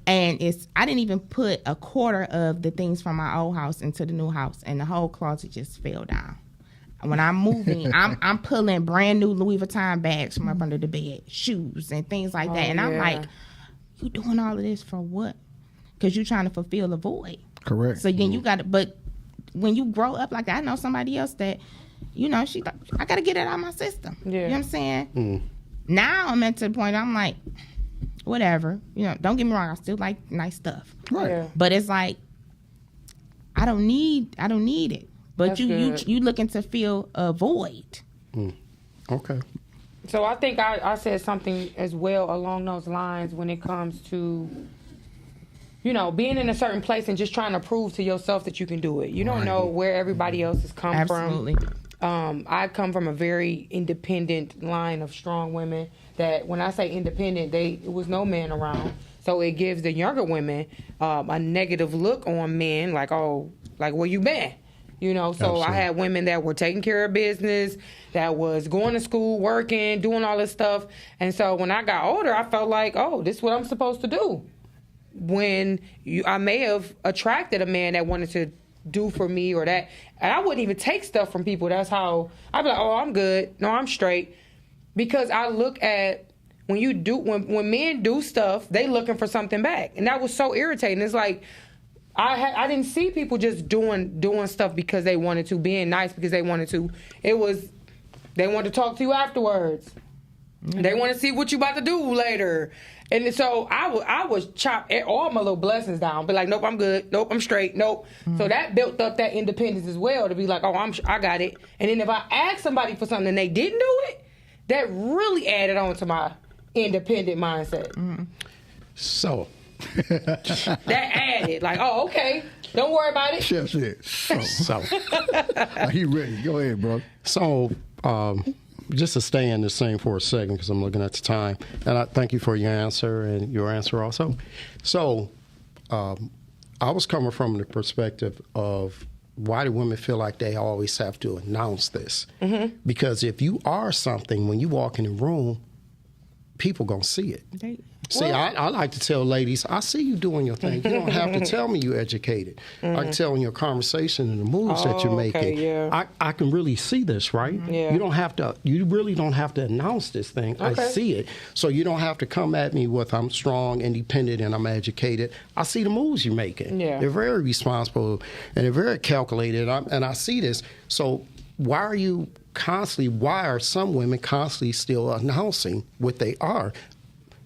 And I didn't even put a quarter of the things from my old house into the new house, and the whole closet just fell down. When I'm moving, I'm pulling brand new Louis Vuitton bags from up under the bed, shoes and things like that. And I'm like, you doing all of this for what? Because you're trying to fulfill a void.
Correct.
So then you got to, but when you grow up like that, I know somebody else that, you know, she like, I got to get it out of my system.
Yeah.
You know what I'm saying? Now I'm at the point I'm like, whatever. You know, don't get me wrong, I still like nice stuff.
Right.
Yeah.
But it's like, I don't need it. But
That's
you
good.
looking to fill a void.
Okay.
So I think I said something as well along those lines when it comes to, you know, being in a certain place and just trying to prove to yourself that you can do it. You don't know where everybody else has come
Absolutely.
from. I come from a very independent line of strong women that when I say independent, it was no man around. So it gives the younger women a negative look on men, like, oh, like, where you been? You know, so
Absolutely.
I had women that were taking care of business, that was going to school, working, doing all this stuff. And so when I got older, I felt like, oh, this is what I'm supposed to do. When I may have attracted a man that wanted to do for me or that, and I wouldn't even take stuff from people. That's how I'd be like, oh, I'm good. No, I'm straight. Because I look at when men do stuff, they looking for something back. And that was so irritating. It's like, I didn't see people just doing stuff because they wanted to, being nice because they wanted to. It was, they wanted to talk to you afterwards. They want to see what you about to do later. And so I was chop all my little blessings down. Be like, nope, I'm good. Nope, I'm straight. Nope. So that built up that independence as well to be like, oh, I got it. And then if I asked somebody for something and they didn't do it, that really added on to my independent mindset.
So.
That added, like, oh, okay, don't worry about it.
Chef said, so. He ready. Go ahead, bro.
So, just to stay in this thing for a second, because I'm looking at the time, and I thank you for your answer and your answer also. So, I was coming from the perspective of why do women feel like they always have to announce this? Because if you are something, when you walk in the room, people gonna see it. See, I like to tell ladies, I see you doing your thing. You don't have to tell me you're educated. I can tell in your conversation and the moves that you're making.
Yeah.
I can really see this, right?
Yeah.
You really don't have to announce this thing.
Okay.
I see it. So you don't have to come at me with I'm strong, independent, and I'm educated. I see the moves you're making.
Yeah.
They're very responsible and they're very calculated. And I see this. So why are some women constantly still announcing what they are?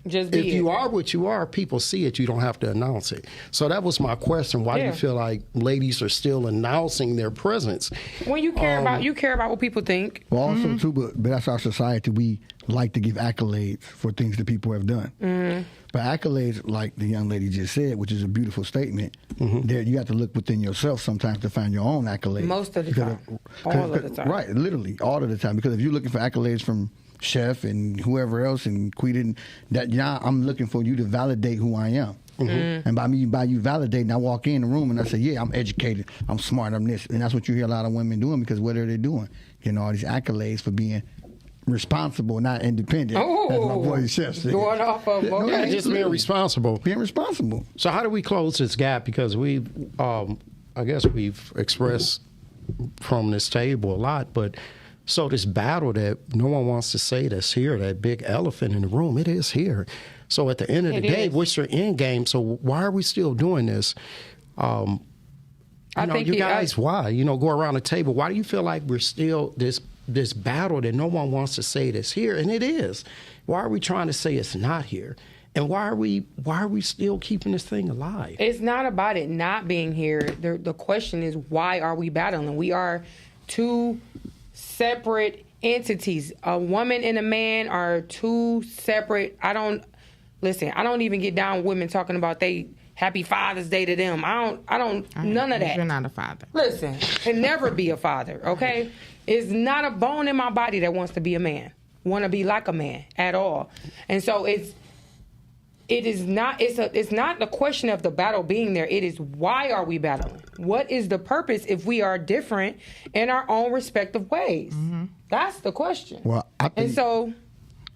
Just be
If
it.
you are what you are, people see it. You don't have to announce it. So that was my question. Why do you feel like ladies are still announcing their presence?
When you care about what people think.
Well, also, too, but that's our society. We like to give accolades for things that people have done. But accolades, like the young lady just said, which is a beautiful statement, there you have to look within yourself sometimes to find your own accolades.
Most of the time. All of the time.
Right, literally, all of the time. Because if you're looking for accolades from Chef and whoever else and Quita, that now I'm looking for you to validate who I am. Mm-hmm. And by you validating, I walk in the room and I say, yeah, I'm educated, I'm smart, I'm this. And that's what you hear a lot of women doing, because what are they doing? Getting all these accolades for being responsible, not independent.
Oh,
as my boy Chef said.
Going off of, okay.
Just being responsible.
Being responsible.
So how do we close this gap? Because I guess we've expressed from this table a lot, but so this battle that no one wants to say that's here, that big elephant in the room, it is here. So at the end of the day, what's your end game? So why are we still doing this? Why? Go around the table. Why do you feel like we're still this battle that no one wants to say that's here? And it is. Why are we trying to say it's not here? And why are we still keeping this thing alive?
It's not about it not being here. The question is, why are we battling? We are two separate entities. A woman and a man are two separate. I don't even get down with women talking about they happy Father's Day to them. I don't none of that.
You're not a father.
Listen, can never be a father, okay? It's not a bone in my body that wants to be a man, want to be like a man at all. And so it's not the question of the battle being there. It is, why are we battling? What is the purpose if we are different in our own respective ways? Mm-hmm. That's the question.
Well, I think,
and so,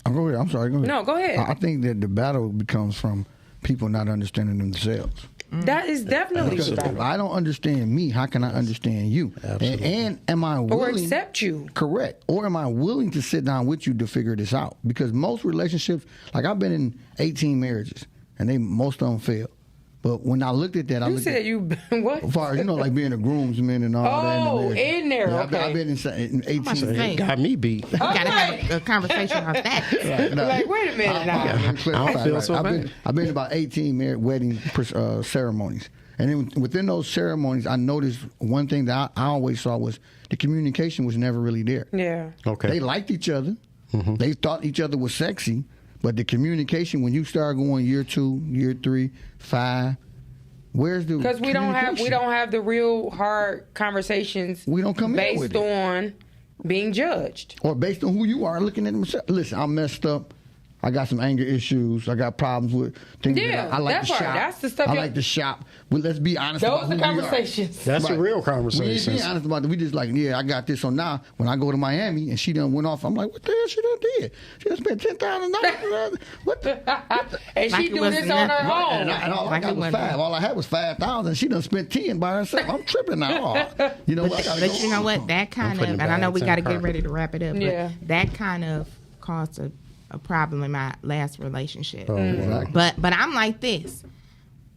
go ahead. I'm sorry. Go ahead.
No, go ahead.
I think that the battle becomes from people not understanding themselves.
That is definitely
because if I don't understand me, how can I understand you? And am I willing,
or accept you?
Correct. Or am I willing to sit down with you to figure this out? Because most relationships, like I've been in 18 marriages, and most of them fail. But when I looked at that, I looked at
you been what?
As far as, like being a groomsman and all that.
Oh, in there.
Yeah,
okay.
I've been in 18.
It got me beat.
You gotta have a conversation about that.
Right, no.
Like, wait a minute now.
I don't feel so bad.
I've been in about 18 wedding ceremonies. And then within those ceremonies, I noticed one thing that I always saw was the communication was never really there.
Yeah.
Okay.
They liked each other. Mm-hmm. They thought each other was sexy. But the communication, when you start going year 2, year 3, 5, where's the
because we don't have the real hard conversations.
We don't come in with
based on being judged
or based on who you are looking at themselves. Listen, I'm messed up. I got some anger issues. I got problems with things.
Yeah,
I like
that
to
part.
shop.
That's the stuff.
I like to shop. But let's be honest
Those
about who
are conversations.
That's the real conversations.
We ain't being honest about it. We just like, yeah, I got this. So now, when I go to Miami and she done went off, I'm like, what the hell she done did? She done spent $10,000. What the?
And she do this on her own.
And all I got was $5,000. All I had was $5,000. She done spent $10,000 by herself. I'm tripping now. You know what?
But you know what? That kind of, and I know we got to get ready to wrap it up.
Yeah.
But that kind of caused a problem in my last relationship.
Exactly.
But I'm like this.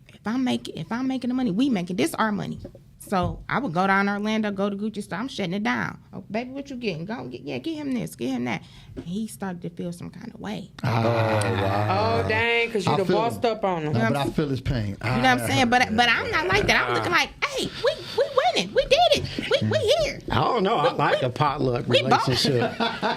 If I'm making the money, we making this our money. So I would go down to Orlando, go to Gucci store. I'm shutting it down. Oh, baby, what you getting? Get him this, get him that. And he started to feel some kind of way.
Oh, dang, because you the bossed up on him.
No, but I feel his pain.
You know what I'm saying? But I'm not like that. I'm looking like, hey, we winning. We did it. We here.
I don't know. I like a potluck relationship. I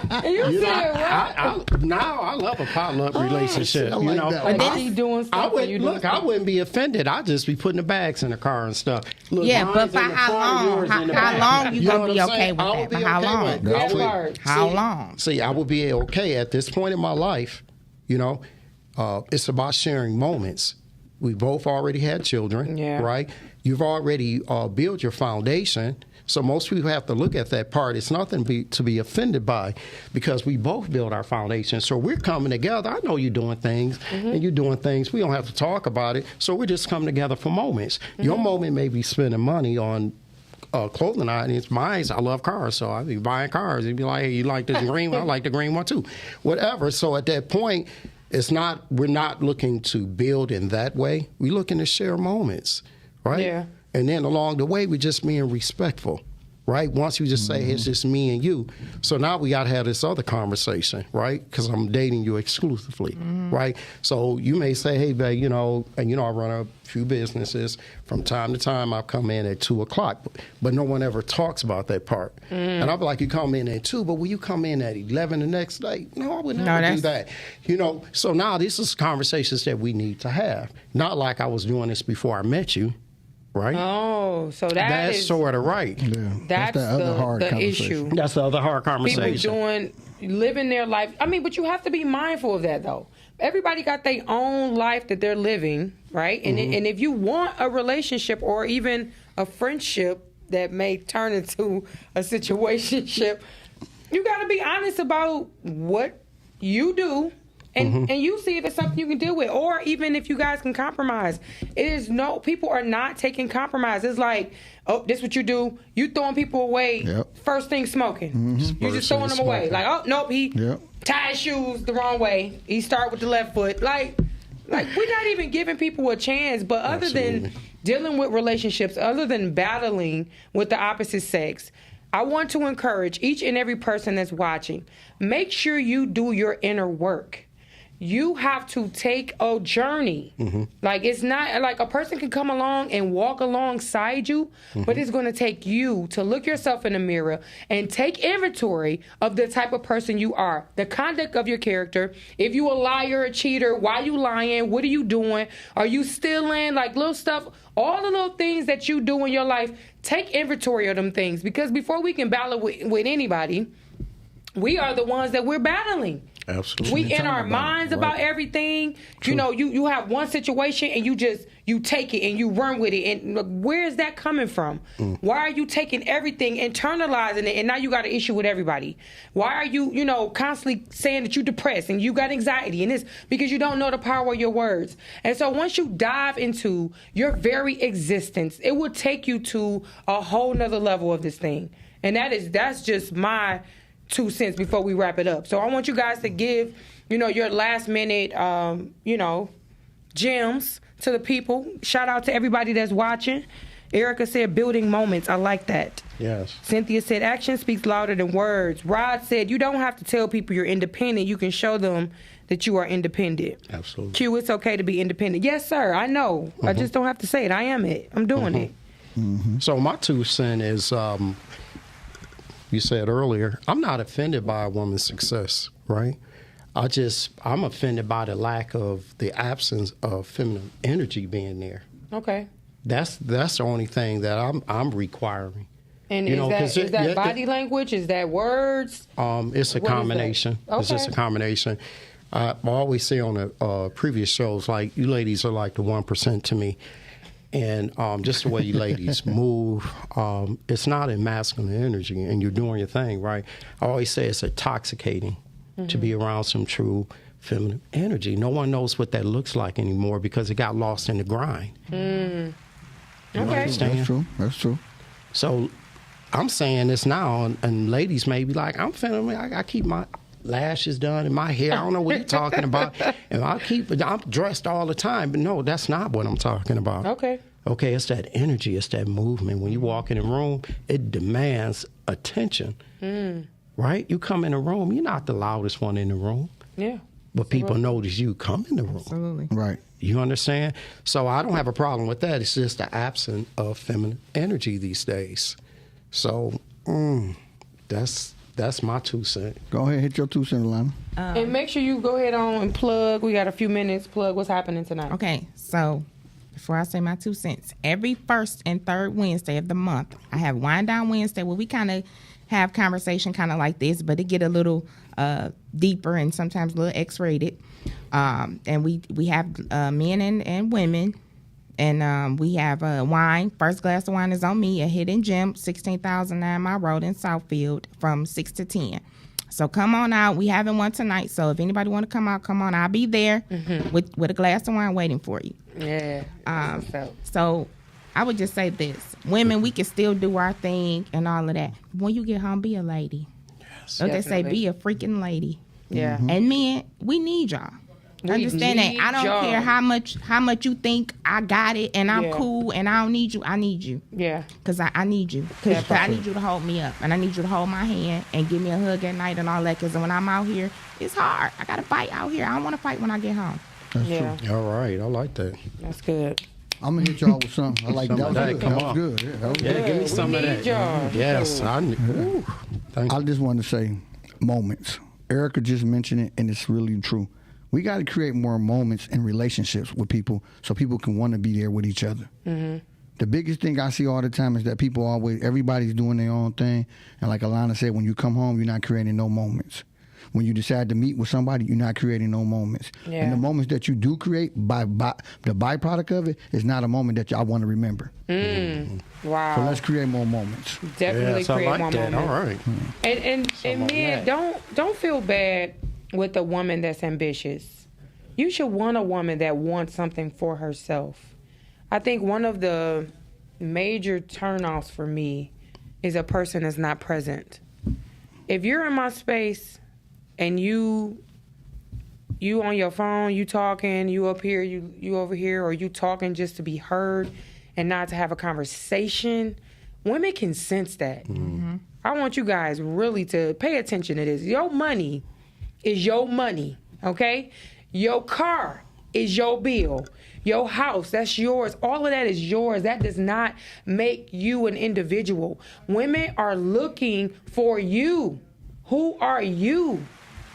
love a potluck relationship.
I like that.
But then he's doing stuff.
I wouldn't be offended. I'd just be putting the bags in the car and stuff. Look,
yeah, but for how long? How long you gonna be okay with that? For how long? How long?
See, I would be okay at this point in my life. It's about sharing moments. We both already had children, right? You've already built your foundation. So most people have to look at that part. It's nothing to be offended by because we both built our foundation. So we're coming together. I know you're doing things and you're doing things. We don't have to talk about it. So we're just coming together for moments. Mm-hmm. Your moment may be spending money on clothing items. Mine, I love cars. So I'd be buying cars. You'd be like, hey, you like this green one? I like the green one too. Whatever. So at that point, we're not looking to build in that way. We're looking to share moments, right? Yeah. And then along the way, we're just being respectful, right? Once you just say, it's just me and you. So now we got to have this other conversation, right? Because I'm dating you exclusively, right? So you may say, hey, babe, I run a few businesses. From time to time, I come in at 2 o'clock. But no one ever talks about that part. And I'll be like, you come in at 2, but will you come in at 11 the next day? No, I would never do that. So now this is conversations that we need to have. Not like I was doing this before I met you. right?
Oh, so
that's sort of right.
Yeah.
That's
the other hard
issue.
That's the other hard conversation.
People living their life. I mean, but you have to be mindful of that, though. Everybody got their own life that they're living, right? And and if you want a relationship or even a friendship that may turn into a situationship, you got to be honest about what you do. And you see if it's something you can deal with, or even if you guys can compromise. People are not taking compromise. It's like, oh, this what you do. You throwing people away. First thing smoking. You just throwing them away. Like, oh nope, he tied his shoes the wrong way. He start with the left foot. Like we're not even giving people a chance. But other than dealing with relationships, other than battling with the opposite sex, I want to encourage each and every person that's watching, make sure you do your inner work. You have to take a journey. Like, it's not like a person can come along and walk alongside you, but it's going to take you to look yourself in the mirror and take inventory of the type of person you are, the conduct of your character. If you a liar, a cheater, why you lying? What are you doing? Are you stealing? Like, little stuff, all the little things that you do in your life, take inventory of them things, because before we can battle with anybody, we are the ones that we're battling.
Absolutely.
We in our minds about everything. True. You know, you have one situation and you take it and you run with it. And where is that coming from? Why are you taking everything, internalizing it, and now you got an issue with everybody? Why are you, constantly saying that you're depressed and you got anxiety and this? Because you don't know the power of your words. And so once you dive into your very existence, it will take you to a whole nother level of this thing. And that's just my 2 cents before we wrap it up. So I want you guys to give, your last minute, gems to the people. Shout out to everybody that's watching. Erica said, building moments. I like that.
Yes.
Cynthia said, action speaks louder than words. Rod said, you don't have to tell people you're independent. You can show them that you are independent.
Absolutely.
Q, it's okay to be independent. Yes, sir. I know. I just don't have to say it. I am it. I'm doing it.
So my 2 cents is, you said earlier, I'm not offended by a woman's success, right? I'm offended by the absence of feminine energy being there.
Okay.
That's the only thing that I'm requiring.
And is that body language? Is that words?
It's a combination.
Okay.
It's just a combination. I always say on the previous shows, like, you ladies are like the 1% to me. And just the way you ladies move, it's not in masculine energy, and you're doing your thing, right? I always say it's intoxicating to be around some true feminine energy. No one knows what that looks like anymore because it got lost in the grind.
Okay.
That's true.
So I'm saying this now, and ladies may be like, I'm I keep my lashes done and my hair. I don't know what you're talking about. And I'm dressed all the time. But no, that's not what I'm talking about. Okay, it's that energy. It's that movement. When you walk in a room, it demands attention. Right? You come in a room, you're not the loudest one in the room.
Yeah.
But people notice you come in the room.
Absolutely.
Right.
You understand? So I don't have a problem with that. It's just the absence of feminine energy these days. So that's my 2 cents.
Go ahead, hit your 2 cents, Alana.
And make sure you go ahead on and plug. We got a few minutes. Plug what's happening tonight.
Okay, so before I say my 2 cents, every first and third Wednesday of the month, I have Wind Down Wednesday where we kind of have conversation kind of like this, but it get a little deeper and sometimes a little X-rated. And we have men and women. And we have wine. First glass of wine is on me, a hidden gem, 16,009 Mile Road in Southfield from 6 to 10. So come on out. We having one tonight. So if anybody want to come out, come on. I'll be there with a glass of wine waiting for you.
Yeah.
So I would just say this. Women, we can still do our thing and all of that. When you get home, be a lady.
Yes.
So they say be a freaking lady.
Yeah.
And men, we need y'all. Understand that. I don't care how much you think I got it and I'm cool and I don't need you. I need you.
Yeah.
Because I need you. Because I need you to hold me up. And I need you to hold my hand and give me a hug at night and all that. Because when I'm out here, it's hard. I got to fight out here. I don't want to fight when I get home.
That's true.
All right. I like that.
That's good.
I'm going to hit y'all with something. I like that.
That. Come on.
Good. Yeah, that was
Yeah,
good.
give me some of that. Yes. Thank you.
I just wanted to say moments. Erica just mentioned it, and it's really true. We got to create more moments in relationships with people so people can want to be there with each other. The biggest thing I see all the time is that everybody's doing their own thing. And like Alana said, when you come home, you're not creating no moments. When you decide to meet with somebody, you're not creating no moments. Yeah. And the moments that you do create, by the byproduct of it, is not a moment that y'all want to remember.
Wow.
So let's create more moments.
Definitely create more moments.
All right.
And men, don't feel bad with a woman that's ambitious. You should want a woman that wants something for herself. I think one of the major turnoffs for me is a person that's not present. If you're in my space and you on your phone, you talking, you up here, you over here, or you talking just to be heard and not to have a conversation, women can sense that. Mm-hmm. I want you guys really to pay attention to this. Your money is your money, okay? Your car is your bill. Your house, that's yours. All of that is yours. That does not make you an individual. Women are looking for you. Who are you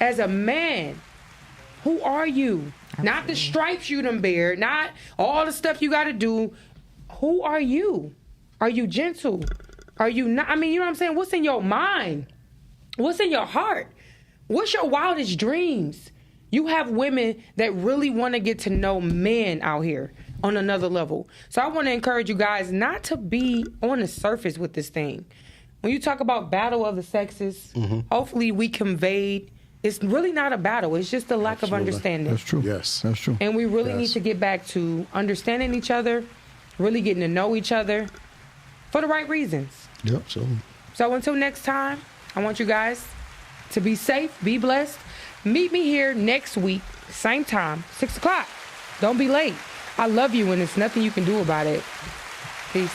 as a man? Who are you? Absolutely. Not the stripes you done bear, not all the stuff you got to do. Who are you? Are you gentle? Are you not? I mean, you know what I'm saying? What's in your mind? What's in your heart? What's your wildest dreams? You have women that really want to get to know men out here on another level. So I want to encourage you guys not to be on the surface with this thing. When you talk about battle of the sexes, hopefully we conveyed it's really not a battle. It's just a lack of understanding.
That's true.
Yes.
That's true.
And we really need to get back to understanding each other, really getting to know each other for the right reasons.
Yep.
So until next time, I want you guys to be safe, be blessed. Meet me here next week, same time, 6 o'clock. Don't be late. I love you and there's nothing you can do about it. Peace.